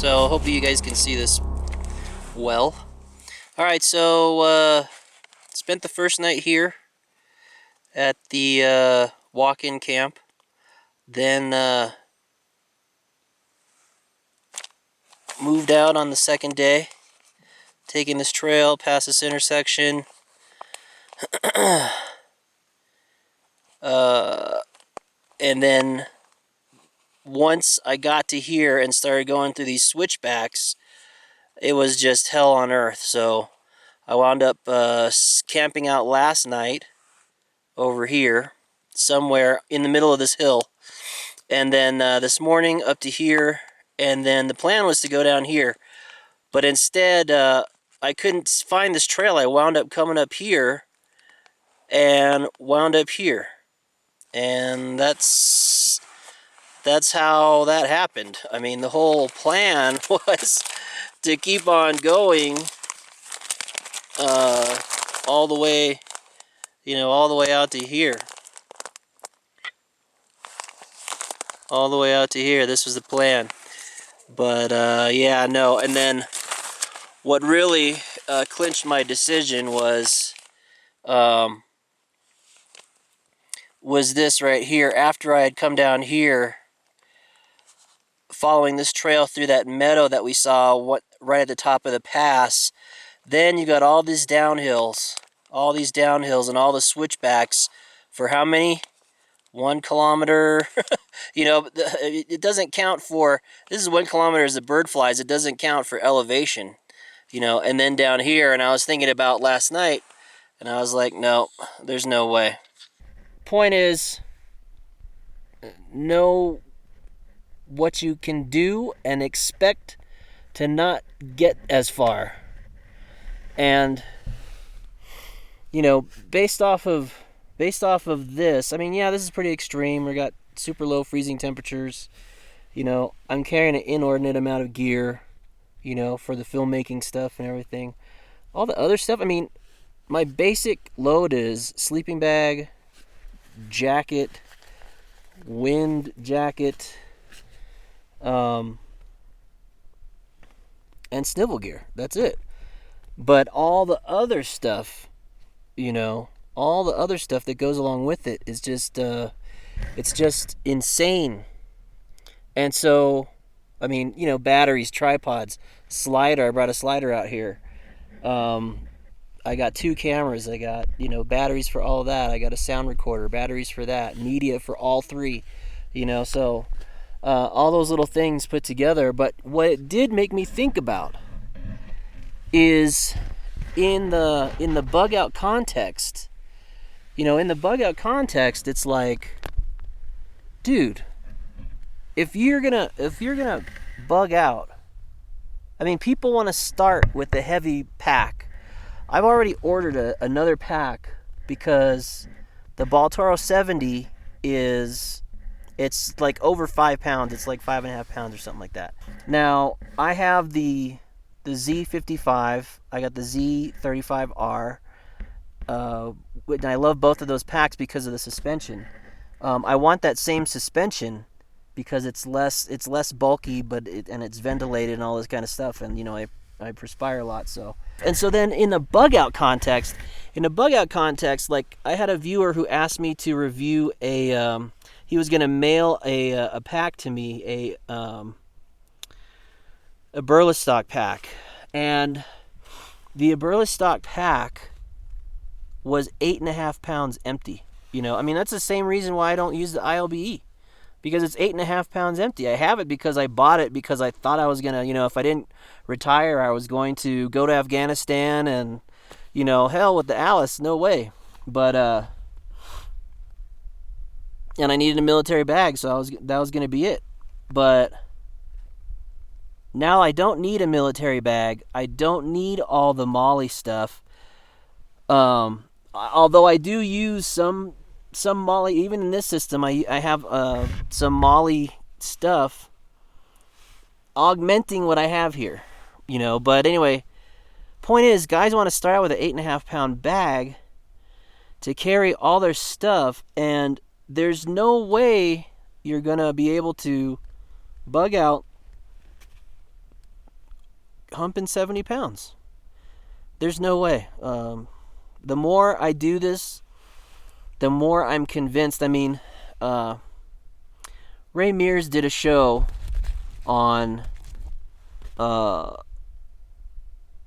So hopefully you guys can see this well. Alright, so spent the first night here at the walk-in camp. Then moved out on the second day, taking this trail past this intersection. And then once I got to here and started going through these switchbacks, it was just hell on earth. So I wound up camping out last night over here, somewhere in the middle of this hill. And then this morning up to here, and then the plan was to go down here. But instead, I couldn't find this trail. I wound up coming up here and wound up here. And that's how that happened. I mean, the whole plan was to keep on going all the way, all the way out to here. All the way out to here. This was the plan. But yeah, no. And then what really clinched my decision was this right here. After I had come down here, following this trail through that meadow that we saw right at the top of the pass, then you got all these downhills and all the switchbacks for how many? 1 kilometer. It doesn't count for, this is 1 kilometer as the bird flies. It doesn't count for elevation, and then down here, and I was thinking about last night, and I was like, no, there's no way. Point is, know what you can do and expect to not get as far. And, based off of this, I mean, yeah, this is pretty extreme. We got super low freezing temperatures. I'm carrying an inordinate amount of gear, for the filmmaking stuff and everything. All the other stuff, I mean, my basic load is sleeping bag, jacket, wind jacket, and snivel gear. That's it. But all the other stuff, all the other stuff that goes along with it is just, it's just insane. And so, I mean, batteries, tripods, slider. I brought a slider out here. I got 2 cameras. I got, batteries for all of that. I got a sound recorder, batteries for that, media for all 3, so all those little things put together. But what it did make me think about is in the bug out context, in the bug out context, it's like, dude, if you're gonna bug out, I mean, people want to start with the heavy pack. I've already ordered another pack because the Baltoro 70 it's like over 5 pounds. It's like 5.5 pounds or something like that. Now, I have the Z55. I got the Z35R. And I love both of those packs because of the suspension. I want that same suspension because it's less bulky, but it's ventilated and all this kind of stuff. And I perspire a lot, so. And so then in a bug out context, like I had a viewer who asked me to review he was going to mail a pack to me, a Burlesstock pack, and the Burlesstock pack was 8.5 pounds empty. I mean, that's the same reason why I don't use the ILBE, because it's 8.5 pounds empty. I have it because I bought it because I thought I was gonna, if I didn't retire, I was going to go to Afghanistan and, hell with the Alice, no way. But and I needed a military bag, so that was gonna be it. But now I don't need a military bag. I don't need all the Molly stuff. Although I do use some Molly, even in this system, I have some Molly stuff augmenting what I have here, But anyway, point is, guys want to start out with an 8.5 pound bag to carry all their stuff, and there's no way you're gonna be able to bug out humping 70 pounds. There's no way. The more I do this, the more I'm convinced. I mean, Ray Mears did a show on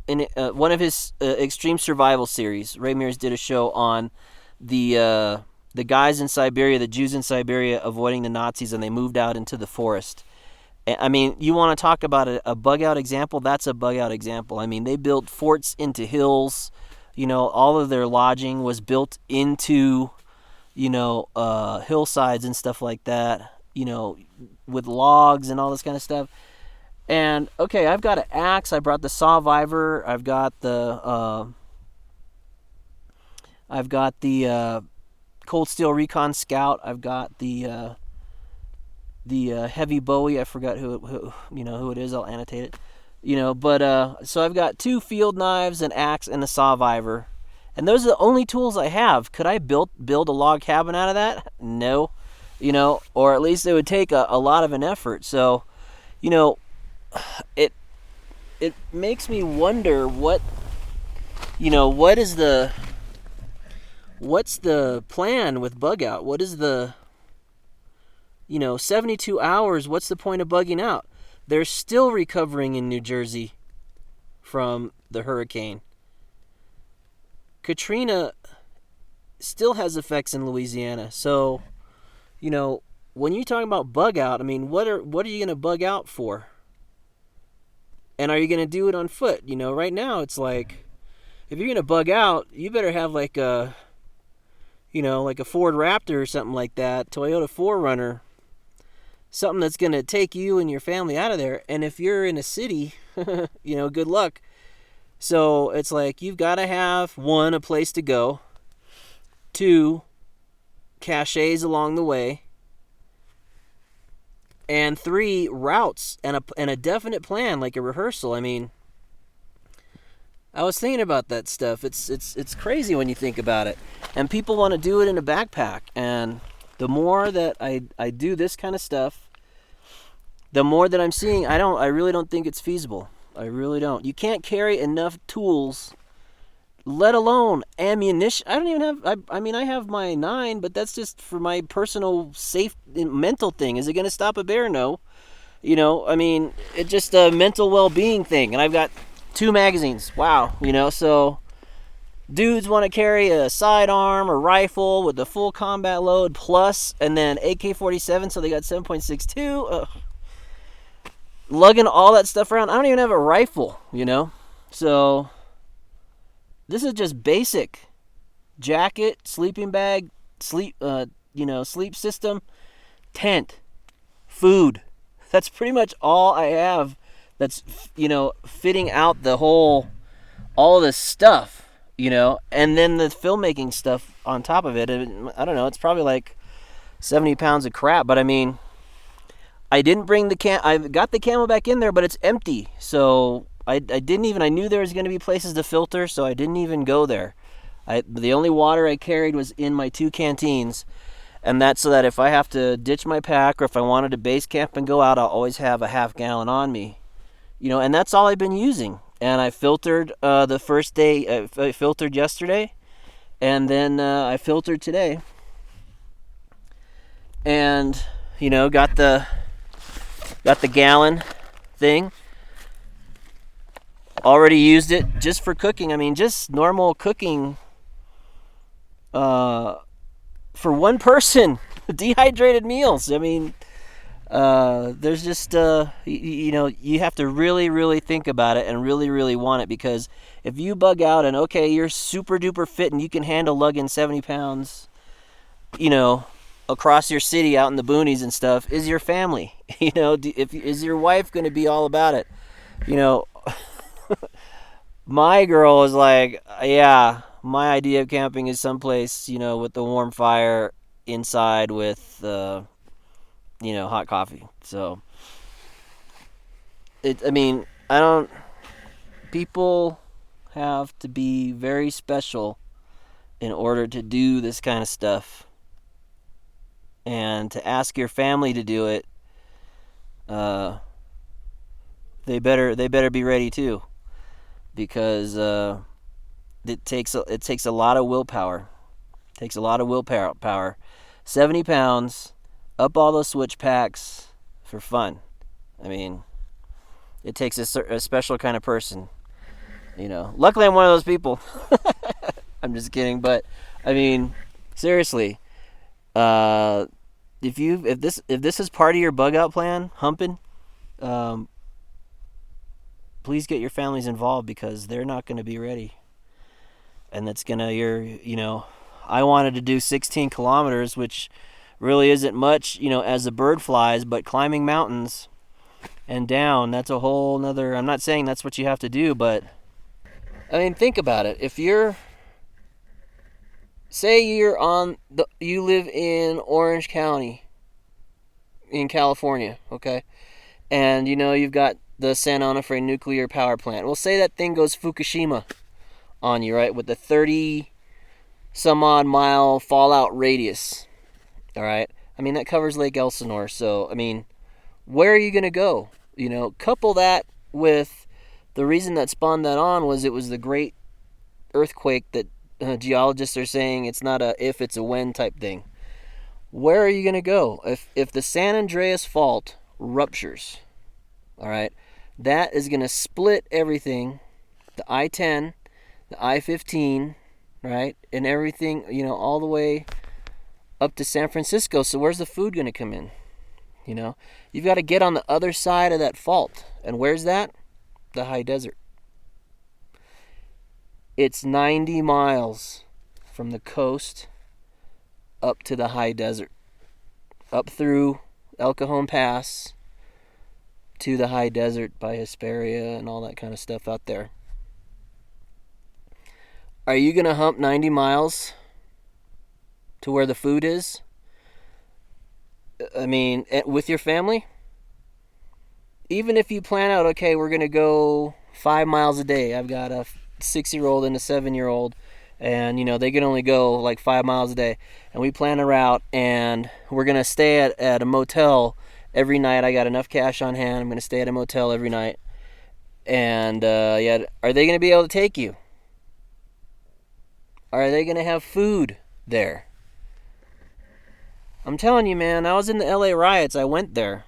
in one of his extreme survival series. Ray Mears did a show on the guys in Siberia, the Jews in Siberia, avoiding the Nazis, and they moved out into the forest. I mean, you want to talk about a bug out example? That's a bug out example. I mean, they built forts into hills. You know, all of their lodging was built into, hillsides and stuff like that, with logs and all this kind of stuff. And, okay, I've got an axe. I brought the Sawviver. I've got the Cold Steel Recon Scout. I've got the Heavy Bowie. I forgot who it is. I'll annotate it. So I've got 2 field knives, an axe, and a Sawviver. And those are the only tools I have. Could I build a log cabin out of that? No. Or at least it would take a lot of an effort. So, it makes me wonder what's the plan with bug out? What is the 72 hours, what's the point of bugging out? They're still recovering in New Jersey from the hurricane. Katrina still has effects in Louisiana. So, when you're talking about bug out, I mean, what are you going to bug out for? And are you going to do it on foot? Right now it's like, if you're going to bug out, you better have like a Ford Raptor or something like that, Toyota 4Runner, something that's going to take you and your family out of there. And if you're in a city, good luck. So it's like, you've got to have, 1, a place to go, 2, caches along the way, and 3, routes and a definite plan, like a rehearsal. I mean, I was thinking about that stuff. It's crazy when you think about it. And people want to do it in a backpack. And the more that I do this kind of stuff, the more that I'm seeing, I really don't think it's feasible. I really don't. You can't carry enough tools, let alone ammunition. I don't even have, I have my 9, but that's just for my personal safe mental thing. Is it going to stop a bear? No. It's just a mental well-being thing. And I've got 2 magazines. Wow. So dudes want to carry a sidearm or rifle with the full combat load plus, and then AK-47, so they got 7.62. Lugging all that stuff around. I don't even have a rifle, So this is just basic. Jacket, sleeping bag, sleep system, tent, food. That's pretty much all I have that's, fitting out all this stuff, and then the filmmaking stuff on top of it. I don't know, it's probably like 70 pounds of crap, but I mean, I didn't bring I got the camel back in there, but it's empty. So I knew there was going to be places to filter, so I didn't even go there. The only water I carried was in my 2 canteens, and that's so that if I have to ditch my pack or if I wanted to base camp and go out, I'll always have a half gallon on me. And that's all I've been using. And I filtered the first day. I filtered yesterday, and then I filtered today. And got the gallon thing. Already used it just for cooking. I mean, just normal cooking for one person. Dehydrated meals. I mean, there's just you have to really, really think about it and really, really want it, because if you bug out and okay, you're super duper fit and you can handle lugging 70 pounds, across your city out in the boonies and stuff, is your family, is your wife going to be all about it? My girl is like, yeah, my idea of camping is someplace, with the warm fire inside with hot coffee. So people have to be very special in order to do this kind of stuff, and to ask your family to do it, they better be ready too, because it takes a lot of willpower. It takes a lot of willpower. 70 pounds, up all those switch packs for fun. I mean, it takes a special kind of person. Luckily I'm one of those people. I'm just kidding, but I mean, seriously, if this is part of your bug out plan, humping, please get your families involved, because they're not going to be ready, and that's gonna I wanted to do 16 kilometers, which really isn't much, as the bird flies, but climbing mountains and down, that's a whole nother. I'm not saying that's what you have to do, but I mean, think about it. If say you live in Orange County in California, okay? And you've got the San Onofre nuclear power plant. Well, say that thing goes Fukushima on you, right? With the 30 some odd mile fallout radius. All right? I mean, that covers Lake Elsinore. So, I mean, where are you going to go? Couple that with the reason that spawned that on was it was the great earthquake that geologists are saying it's not a if, it's a when type thing. Where are you going to go? If the San Andreas Fault ruptures, all right, that is going to split everything, the I-10, the I-15, right, and everything, all the way up to San Francisco. So where's the food going to come in? You've got to get on the other side of that fault. And where's that? The high desert. It's 90 miles from the coast up to the high desert, up through El Cajon Pass to the high desert by Hesperia and all that kind of stuff out there. Are you going to hump 90 miles to where the food is? I mean, with your family? Even if you plan out, okay, we're going to go 5 miles a day. I've got a 6-year-old and a 7-year-old, and they can only go like 5 miles a day, and we plan a route, and we're going to stay at a motel every night. I got enough cash on hand. I'm going to stay at a motel every night. And are they going to be able to take you? Are they going to have food there? I'm telling you, man, I was in the LA riots. I went there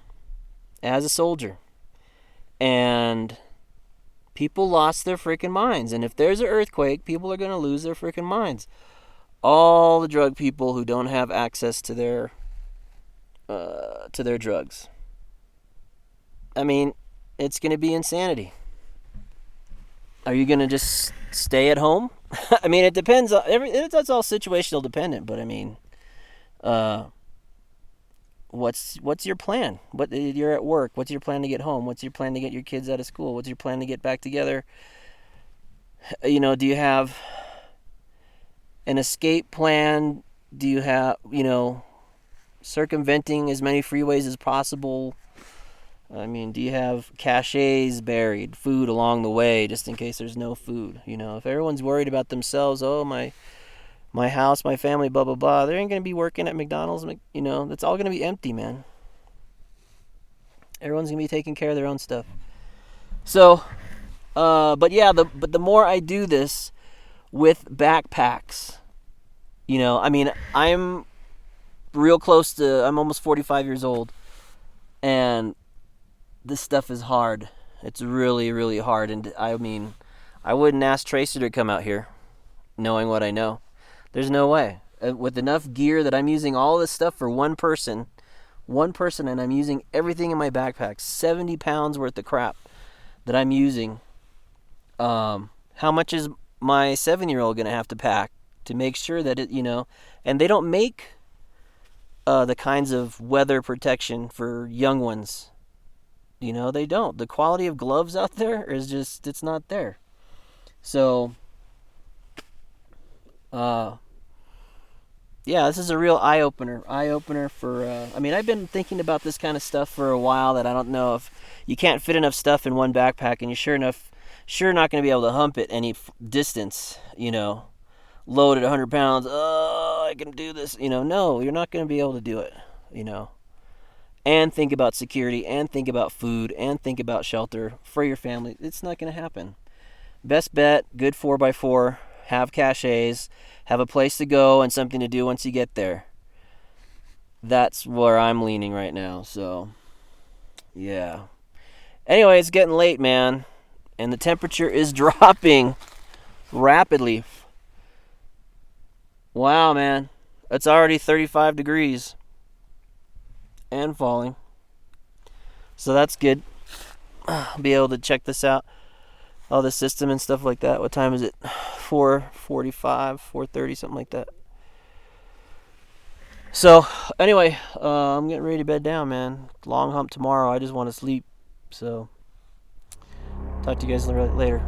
as a soldier, and people lost their freaking minds. And if there's an earthquake, people are going to lose their freaking minds. All the drug people who don't have access to their drugs. I mean, it's going to be insanity. Are you going to just stay at home? I mean, it depends. That's all situational dependent. But I mean, what's your plan? You're at work. What's your plan to get home? What's your plan to get your kids out of school? What's your plan to get back together? Do you have an escape plan? Do you have, circumventing as many freeways as possible? I mean, do you have caches buried, food along the way, just in case there's no food? If everyone's worried about themselves, my house, my family, blah, blah, blah, they ain't going to be working at McDonald's, that's all going to be empty, man. Everyone's going to be taking care of their own stuff. So, but the more I do this with backpacks, I mean, I'm almost 45 years old, and this stuff is hard. It's really, really hard. And I mean, I wouldn't ask Tracer to come out here knowing what I know. There's no way. With enough gear that I'm using all this stuff for one person, and I'm using everything in my backpack, 70 pounds worth of crap that I'm using. How much is my 7-year-old going to have to pack to make sure that it, and they don't make the kinds of weather protection for young ones. They don't. The quality of gloves out there is just, it's not there. So, this is a real eye-opener for, I've been thinking about this kind of stuff for a while, that I don't know if you can't fit enough stuff in one backpack, and you're sure not going to be able to hump it any distance, loaded 100 pounds, I can do this, no, you're not going to be able to do it, and think about security and think about food and think about shelter for your family. It's not going to happen. Best bet, good 4x4, have caches, have a place to go and something to do once you get there. That's where I'm leaning right now. So, yeah. Anyway, it's getting late, man. And the temperature is dropping rapidly. Wow, man. It's already 35 degrees. And falling. So that's good. I'll be able to check this out. All the system and stuff like that. What time is it? 4:45, 4:30, something like that. So, anyway, I'm getting ready to bed down, man. Long hump tomorrow. I just want to sleep. So, talk to you guys later.